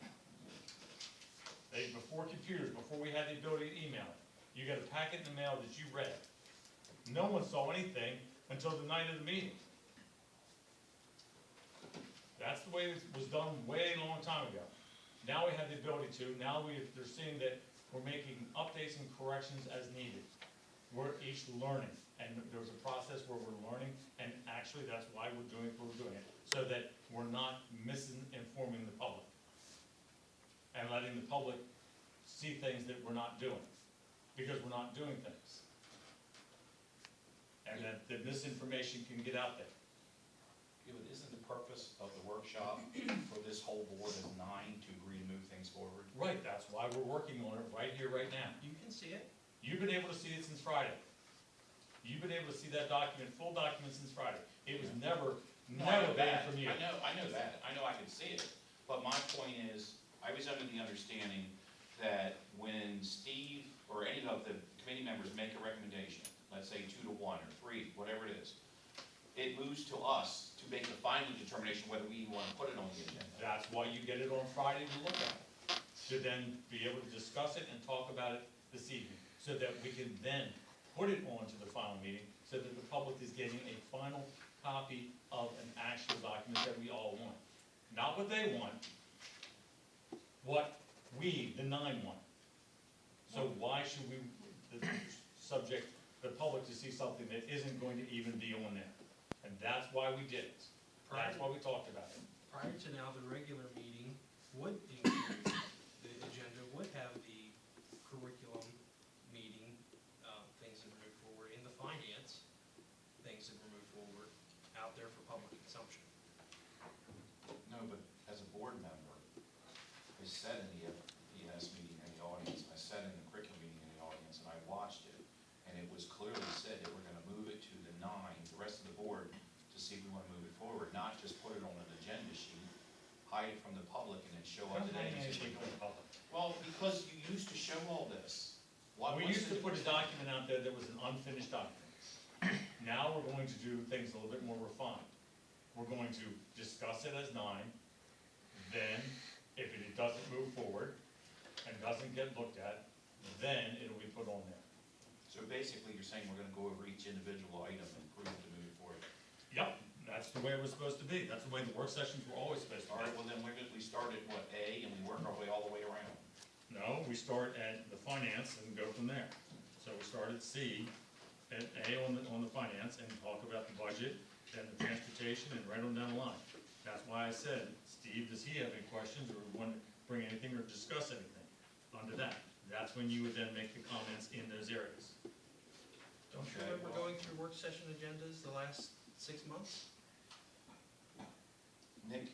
Speaker 5: Before computers, before we had the ability to email it, you got a packet in the mail that you read. No one saw anything until the night of the meeting. That's the way it was done way a long time ago. Now we have the ability to, now they're seeing that we're making updates and corrections as needed. We're each learning, and there's a process where we're learning, and actually that's why we're doing what we're doing it, so that we're not misinforming the public and letting the public see things that we're not doing, because we're not doing things. And that the misinformation can get out there.
Speaker 2: Yeah, but isn't the purpose of the workshop for this whole board is 9 to agree to move things forward?
Speaker 5: Right, that's why we're working on it right here, right now.
Speaker 4: You can see it.
Speaker 5: You've been able to see it since Friday. You've been able to see that document, full document since Friday. It was never
Speaker 2: No, I know
Speaker 5: banned
Speaker 2: that.
Speaker 5: from you.
Speaker 2: I know that. I know I can see it. But my point is, I was under the understanding that when Steve or any of the committee members make a recommendation, let's say 2 to 1 or 3, whatever it is, it moves to us to make the final determination whether we even want to put it on the agenda.
Speaker 5: That's why you get it on Friday to look at it, to then be able to discuss it and talk about it this evening, so that we can then put it on to the final meeting, so that the public is getting a final copy of an actual document that we all want. Not what they want, what we, the 9, want. So why should we subject the public to see something that isn't going to even be on there? And that's why we did it. That's why we talked about it.
Speaker 4: Prior to now, the regular meeting would include, the agenda would have the curriculum meeting, things that move forward, in the finance, things that move forward, out there for public consumption.
Speaker 2: No, but as a board member, I sat in the FES meeting in the audience, I sat in the curriculum meeting in the audience, and I watched it, and it was clearly said that we're gonna move it to the 9, the rest of the board, to see if we wanna move it forward, not just put it on an agenda sheet, hide it from the public, and then show up today and say, well, because you used to show all this.
Speaker 5: We used to put a document out there that was an unfinished document. Now we're going to do things a little bit more refined. We're going to discuss it as 9, then if it doesn't move forward and doesn't get looked at, then it'll be put on there.
Speaker 2: So basically, you're saying we're gonna go over each individual item and prove to move it forward.
Speaker 5: Yep, that's the way it was supposed to be. That's the way the work sessions were always supposed to
Speaker 2: All
Speaker 5: be.
Speaker 2: right, well then we start at what, A, and we work our way all the way around.
Speaker 5: No, we start at the finance and go from there. So we started C, and A on the finance, and talk about the budget, and the transportation, and right on down the line. That's why I said, Steve, does he have any questions, or want to bring anything or discuss anything under that? That's when you would then make the comments in those areas.
Speaker 4: Don't you
Speaker 2: Okay,
Speaker 4: remember
Speaker 2: well-
Speaker 4: going through work session agendas the last 6 months?
Speaker 2: Nick,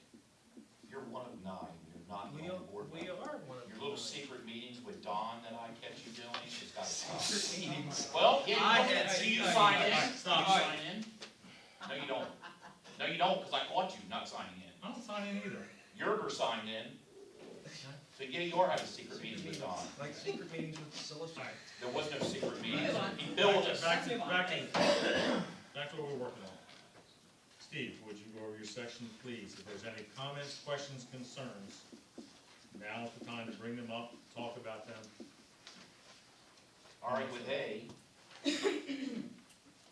Speaker 2: you're one of 9, you're not the
Speaker 4: We
Speaker 2: only board
Speaker 4: we
Speaker 2: member.
Speaker 4: are one of
Speaker 2: Your
Speaker 4: the
Speaker 2: little
Speaker 4: 9.
Speaker 2: secret meetings with Don that I catch you doing, it's gotta stop.
Speaker 4: Secret meetings.
Speaker 2: Well, yeah,
Speaker 4: I
Speaker 2: you
Speaker 4: had-
Speaker 2: do you
Speaker 4: I-
Speaker 2: sign in?
Speaker 5: Alright, stop.
Speaker 2: Do you sign in? No, you don't. No, you don't, because I caught you not signing in.
Speaker 5: I don't sign in either.
Speaker 2: Yerger signed in, so yeah, you are having secret meetings with Don.
Speaker 4: Like secret meetings with the solicitor.
Speaker 2: There was no secret meetings, he billed us.
Speaker 5: Back to what we're working on. Steve, would you go over your section, please? If there's any comments, questions, concerns, now's the time to bring them up, talk about them.
Speaker 2: All right, with A,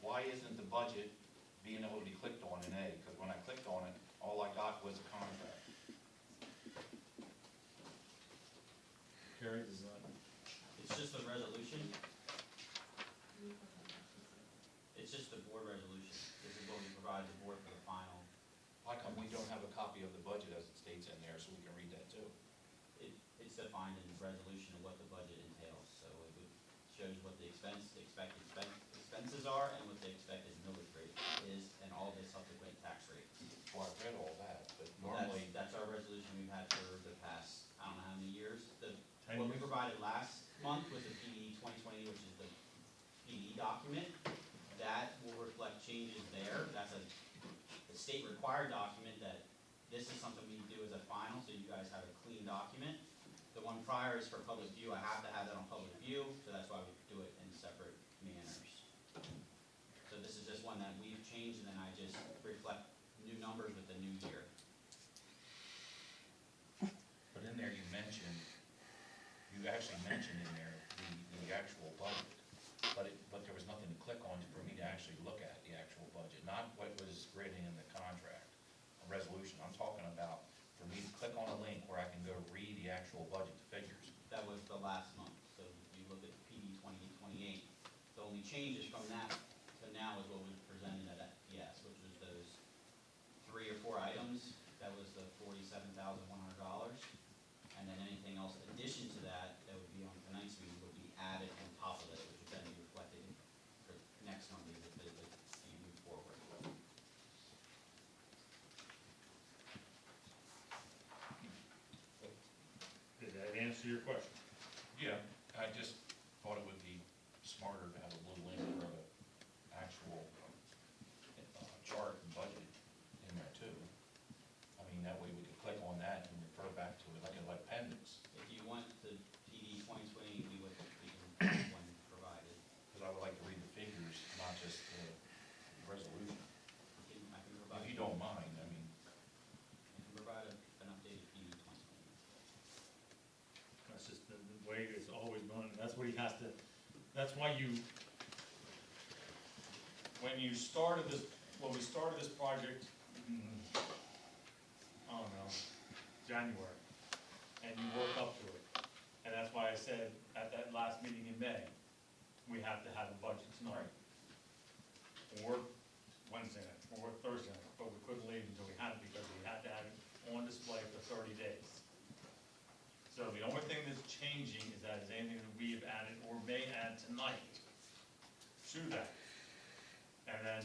Speaker 2: why isn't the budget being able to be clicked on in A? Because when I clicked on it, all I got was a contract.
Speaker 5: Carrie, does that?
Speaker 9: It's just a resolution. It's just a board resolution. This is what we provide the board for the final.
Speaker 2: Why come we don't have a copy of the budget as it states in there so we can read that too?
Speaker 9: It's defined in the resolution of what the budget entails, so it would, shows what the expenses are and what the expected millage rate is and all the subsequent tax rates.
Speaker 2: Well, I've read all that, but normally,
Speaker 9: That's our resolution we've had for the past, I don't know how many years.
Speaker 5: 10
Speaker 9: What we
Speaker 5: years?
Speaker 9: provided last month was the PD 2020, which is the PD document. That will reflect changes there. That's a state required document that this is something we do as a final, so you guys have a clean document. The one prior is for public view. I have to have that on public view, so that's why we do it in separate manners. So this is just one that we've changed, and then I just reflect new numbers with the new year.
Speaker 2: but in there you mentioned, you actually mentioned in there the actual budget. But there was nothing to click on for me to actually look at the actual budget, not what was written in the contract, a resolution. I'm talking about for me to click on a link where I can go read the actual budget, the figures.
Speaker 9: That was the last month, so if you look at PD 2028, the only changes from that to now is what was presented at FPS, which was those 3 or 4 items. That was the $47,100, and then anything else in addition to that, that would be on tonight's meeting, would be added on top of it, which would then be reflected for next month as you move forward.
Speaker 5: Did that answer your question?
Speaker 2: Yeah, I just thought it would be smarter to have a little link for the actual chart and budget in there too. I mean, that way we could click on that and refer back to it like an appendix,
Speaker 9: If you want the PD 2020, we can have one provided.
Speaker 2: because I would like to read the figures, not just the resolution.
Speaker 9: I can provide.
Speaker 2: If you don't mind, I mean,
Speaker 9: I can provide an updated PD 2020.
Speaker 5: That's just the way it's always done, and that's what he has to, that's why you, when we started this project, I don't know, January, and you work up to it. And that's why I said at that last meeting in May, we have to have a budget tonight. Or Wednesday night, or Thursday night, but we couldn't leave until we had it because we had to have it on display for 30 days. So the only thing that's changing is that is anything that we have added or may add tonight to that. And then,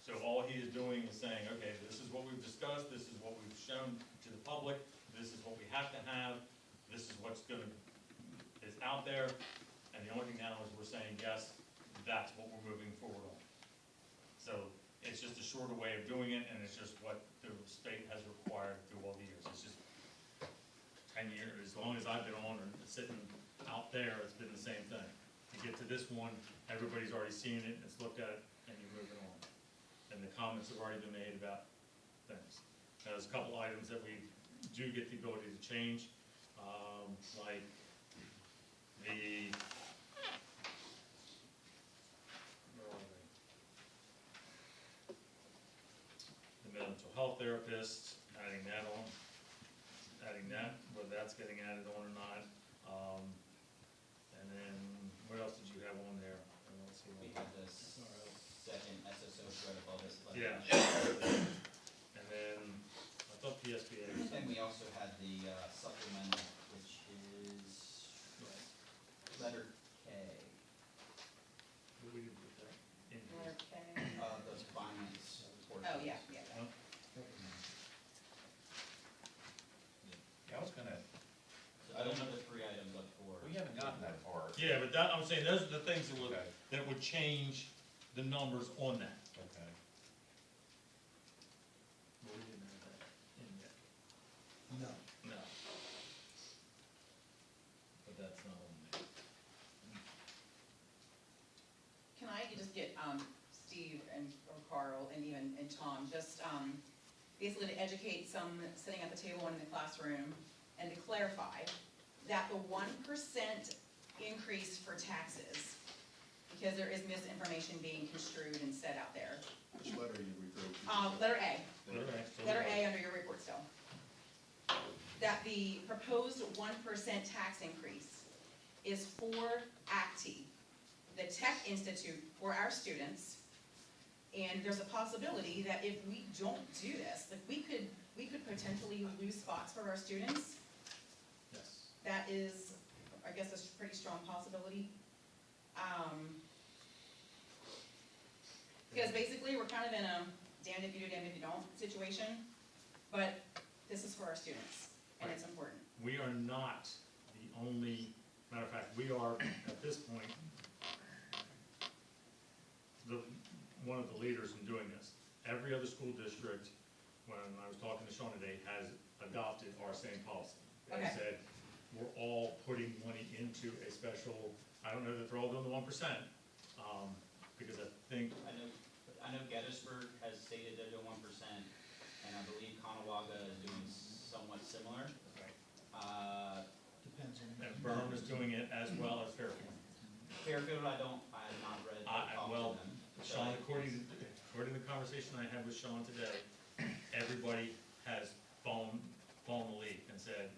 Speaker 5: so all he is doing is saying, okay, this is what we've discussed, this is what we've shown to the public, this is what we have to have, this is what's is out there, and the only thing now is we're saying, yes, that's what we're moving forward on. So it's just a shorter way of doing it, and it's just what the state has required through all the years. It's just 10 years, as long as I've been on or sitting out there, it's been the same thing. You get to this one, everybody's already seen it, it's looked at, and you're moving on. And the comments have already been made about things. Now, there's a couple items that we do get the ability to change, like the, where are they? The mental health therapist, adding that on, whether that's getting added on or not. And then, what else did you have on there?
Speaker 9: we had the second SSO right above us. like-
Speaker 5: Yeah. And then, I thought PSBA was.
Speaker 9: And we also had the supplemental, which is letter K,
Speaker 5: What we did with that? In here.
Speaker 9: the finance portion.
Speaker 10: Oh, yeah.
Speaker 5: Huh?
Speaker 2: Yeah, I was gonna,
Speaker 9: So I don't have the three items up for.
Speaker 2: we haven't gotten that far.
Speaker 5: Yeah, but that, I'm saying, those are the things that would,
Speaker 2: Okay.
Speaker 5: that would change the numbers on that.
Speaker 2: Okay.
Speaker 5: But we didn't have that in yet.
Speaker 13: No.
Speaker 5: No. But that's not on there.
Speaker 10: Can I just get, Steve and, or Carl and even, and Tom, just, basically to educate some sitting at the table and in the classroom, and to clarify that the 1% increase for taxes, because there is misinformation being construed and said out there.
Speaker 14: Which letter are you referring to?
Speaker 10: Letter A.
Speaker 5: Letter A.
Speaker 10: Letter A under your report still. That the proposed 1% tax increase is for ACTE, the Tech Institute for our students. And there's a possibility that if we don't do this, that we could potentially lose spots for our students.
Speaker 5: Yes.
Speaker 10: That is, I guess, a pretty strong possibility. Because basically, we're kind of in a damned if you do, damned if you don't situation, but this is for our students, and it's important.
Speaker 5: We are not the only, matter of fact, we are, at this point, one of the leaders in doing this. Every other school district, when I was talking to Sean today, has adopted our same policy. They
Speaker 10: Okay.
Speaker 5: said, we're all putting money into a special, I don't know that they're all doing the 1%, because I think,
Speaker 9: I know Gettysburg has stated they're doing 1%, and I believe Conawaga is doing somewhat similar.
Speaker 13: Depends on.
Speaker 5: and Burnham is doing it as well as Fairfield.
Speaker 9: Fairfield, I have not read or talked
Speaker 5: Well,
Speaker 9: to them. so
Speaker 5: Sean,
Speaker 9: I-
Speaker 5: according to the conversation I had with Sean today, everybody has fallen the lead and said,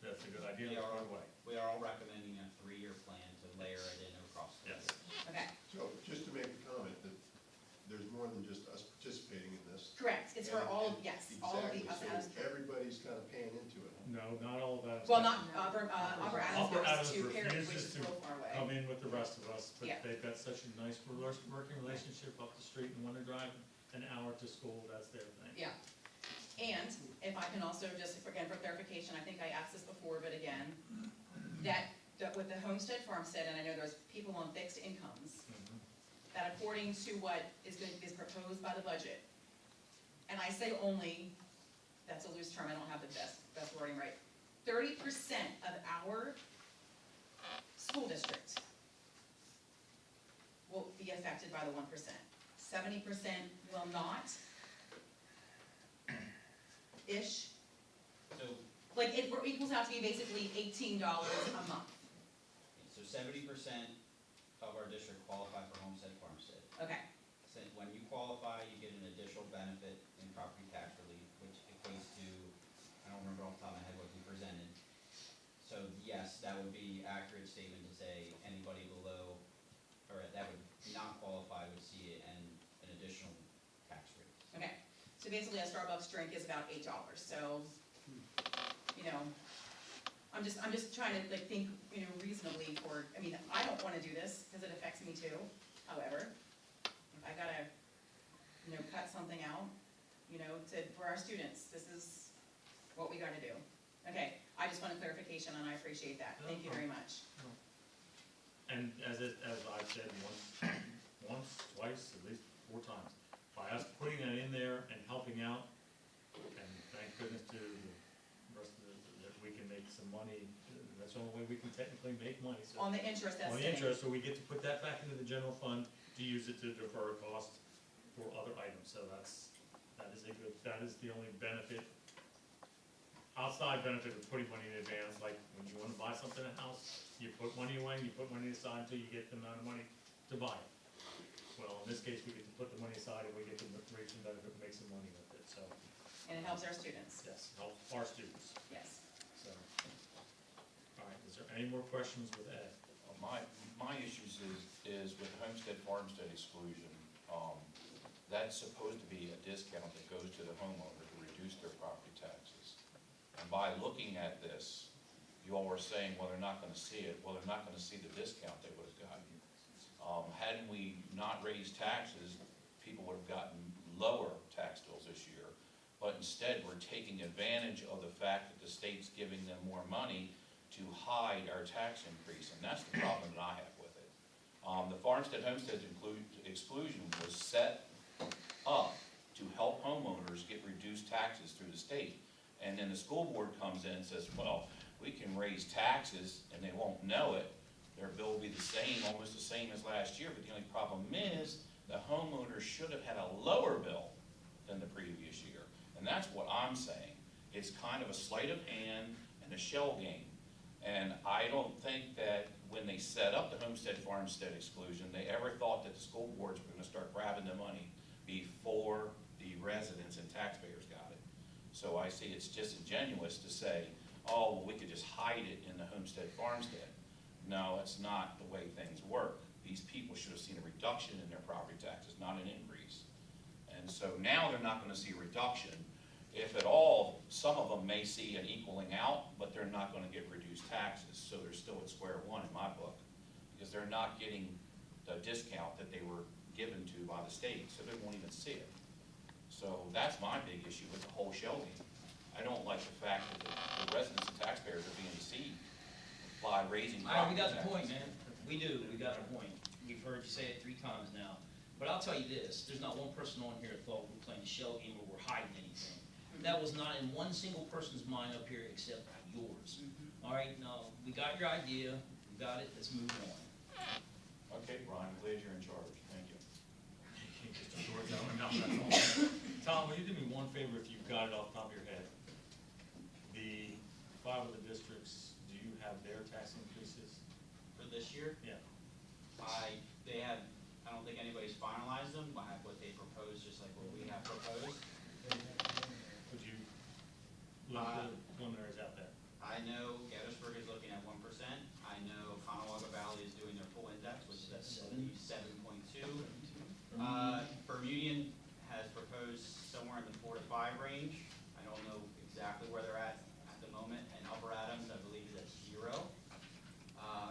Speaker 5: that's a good idea,
Speaker 9: We
Speaker 5: let's
Speaker 9: are,
Speaker 5: go away.
Speaker 9: we are all recommending a 3-year plan to layer it in across the
Speaker 5: Yes.
Speaker 9: board.
Speaker 10: Okay,
Speaker 14: So, just to make a comment, that there's more than just us participating in this.
Speaker 10: correct, it's for all, of yes, all of the,
Speaker 14: Exactly, so everybody's kind of paying into it.
Speaker 5: No, not all of that.
Speaker 10: well, not, Upper
Speaker 5: Upper
Speaker 10: Adams goes
Speaker 5: Adams
Speaker 10: to Perry, which
Speaker 5: refuses
Speaker 10: is
Speaker 5: to
Speaker 10: real far away.
Speaker 5: come in with the rest of us, but
Speaker 10: Yeah.
Speaker 5: they've got such a nice working relationship up the street, and when they're driving an hour to school, that's their thing.
Speaker 10: Yeah, and if I can also, just again for clarification, I think I asked this before, but again, that with the homestead farmstead, and I know there's people on fixed incomes,
Speaker 5: Mhm.
Speaker 10: that according to what is proposed by the budget, and I say only, that's a loose term, I don't have the best wording right, 30% of our school district will be affected by the 1%. 70% will not, ish.
Speaker 9: So,
Speaker 10: Like, it equals out to be basically $18 a month.
Speaker 9: so 70% of our district qualify for homestead farmstead.
Speaker 10: Okay,
Speaker 9: So when you qualify, you get an additional benefit in property tax relief, which equates to, I don't remember off the top of my head what we presented. So yes, that would be accurate statement to say anybody below, or that would not qualify would see an additional tax rate.
Speaker 10: okay. So basically, a Starbucks drink is about $8, so, you know, I'm just trying to like think, you know, reasonably for, I mean, I don't wanna do this, because it affects me too. However, if I gotta, you know, cut something out, you know, for our students, this is what we gotta do. Okay, I just want a clarification, and I appreciate that. Thank you very much.
Speaker 5: And as I've said once, twice, at least 4 times, by us putting that in there and helping out, and thank goodness to the rest of that we can make some money, that's the only way we can technically make money, so.
Speaker 10: On the interest that's
Speaker 5: On the
Speaker 10: sitting.
Speaker 5: interest, so we get to put that back into the general fund to use it to defer a cost for other items, so that is the only benefit, outside benefit of putting money in advance, like when you wanna buy something in a house, you put money away, and you put money aside until you get the amount of money to buy it. Well, in this case, we get to put the money aside and we get to reach some benefit and make some money with it, so,
Speaker 10: And it helps our students,
Speaker 5: yes, help our students,
Speaker 10: yes.
Speaker 5: so. All right, is there any more questions with Ed?
Speaker 2: My my issues is with the homestead farmstead exclusion, that's supposed to be a discount that goes to the homeowner to reduce their property taxes. And by looking at this, you all were saying, well, they're not gonna see it, well, they're not gonna see the discount they would have gotten. Hadn't we not raised taxes, people would have gotten lower tax bills this year. But instead, we're taking advantage of the fact that the state's giving them more money to hide our tax increase, and that's the problem that I have with it. The farmstead homestead exclusion was set up to help homeowners get reduced taxes through the state. And then the school board comes in and says, well, we can raise taxes and they won't know it. Their bill will be the same, almost the same as last year, but the only problem is the homeowner should have had a lower bill than the previous year. And that's what I'm saying. It's kind of a sleight of hand and a shell game. And I don't think that when they set up the homestead farmstead exclusion, they ever thought that the school boards were gonna start grabbing the money before the residents and taxpayers got it. So I see it's disingenuous to say, oh, well, we could just hide it in the homestead farmstead. No, it's not the way things work. These people should have seen a reduction in their property taxes, not an increase. And so now they're not gonna see a reduction. If at all, some of them may see an equaling out, but they're not gonna get reduced taxes. So they're still at square one in my book, because they're not getting the discount that they were given to by the state, so they won't even see it. So that's my big issue with the whole shell game. I don't like the fact that the residents and taxpayers are being deceived by raising
Speaker 15: All right, we
Speaker 2: property
Speaker 15: got
Speaker 2: taxes.
Speaker 15: the point, man. We do, we got the point. We've heard you say it 3 times now. But I'll tell you this, there's not one person on here that thought we were playing a shell game or we're hiding anything. That was not in one single person's mind up here except yours. All right, now, we got your idea, we got it, let's move on.
Speaker 2: Okay, Brian, I'm glad you're in charge. Thank you.
Speaker 5: Just a short time, no, that's all. Tom, will you do me one favor if you've got it off the top of your head? The 5 of the districts, do you have their tax increases?
Speaker 9: For this year,
Speaker 5: Yeah.
Speaker 9: I don't think anybody's finalized them. I have what they proposed, just like what we have proposed.
Speaker 5: Would you look the preliminaries out there?
Speaker 9: I know Gettysburg is looking at 1%. I know Conewaga Valley is doing their full index, which is at 77.2. Bermudian has proposed somewhere in the 4 to 5 range. I don't know exactly where they're at the moment. And Upper Adams, I believe, is at 0.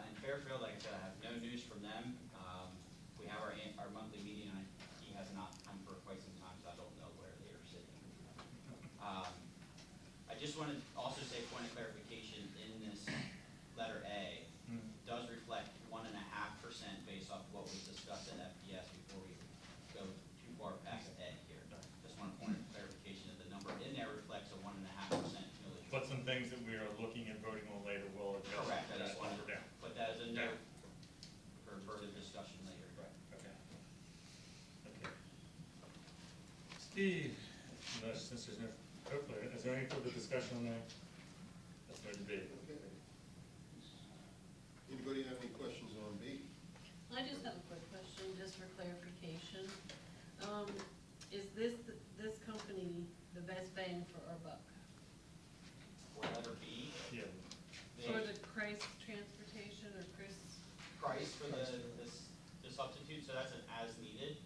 Speaker 9: And Fairfield, like I said, I have no news from them. We have our monthly meeting, and he has not come for quite some time, so I don't know where they are sitting. I just want to also say, point of clarification, in this letter A, does reflect 1.5% based off what was discussed at FPS before we go too far past A here. Just want a point of clarification that the number in there reflects a 1.5% millage.
Speaker 5: But some things that we are looking at voting on later will adjust
Speaker 9: Correct, I
Speaker 5: that
Speaker 9: just wanted
Speaker 5: up or down.
Speaker 9: to put that as a note for further discussion later.
Speaker 5: Okay. Okay. Steve, since there's no, hopefully, is there any further discussion on that? That's no debate.
Speaker 14: Anybody have any questions on B?
Speaker 16: I just have a quick question, just for clarification. Is this company the best bang for our buck?
Speaker 9: For letter B,
Speaker 5: Yeah.
Speaker 16: For the Christ Transportation or Chris?
Speaker 9: price for the substitute, so that's an as needed.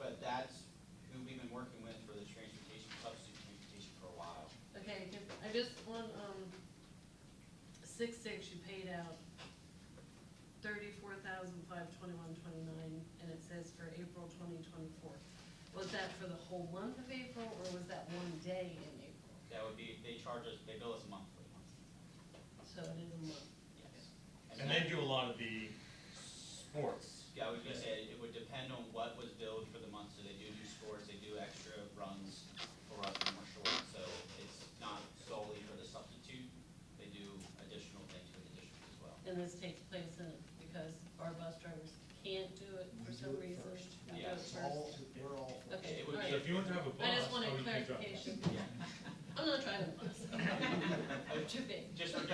Speaker 9: But that's who we've been working with for the transportation, substitute transportation for a while.
Speaker 16: Okay, 'cause I just on, 6/6, you paid out $34,521.29, and it says for April 2024. Was that for the whole month of April, or was that one day in April?
Speaker 9: That would be, they bill us monthly.
Speaker 16: So it is a month.
Speaker 9: Yes.
Speaker 5: And they do a lot of the sports.
Speaker 9: Yeah, I was gonna say, it would depend on what was billed for the month, so they do sports, they do extra runs for us when we're short, so it's not solely for the substitute, they do additional things for the district as well.
Speaker 16: And this takes place because our bus drivers can't do it for some reason? We do it
Speaker 9: Yes.
Speaker 16: first?
Speaker 12: We're all for
Speaker 16: Okay,
Speaker 9: It would
Speaker 16: all
Speaker 9: be
Speaker 5: So
Speaker 16: right.
Speaker 5: if you want to have a bus,
Speaker 16: I just wanted
Speaker 5: how would you pick up?
Speaker 16: clarification. I'm not trying to bus. I'm too big.
Speaker 9: Just for,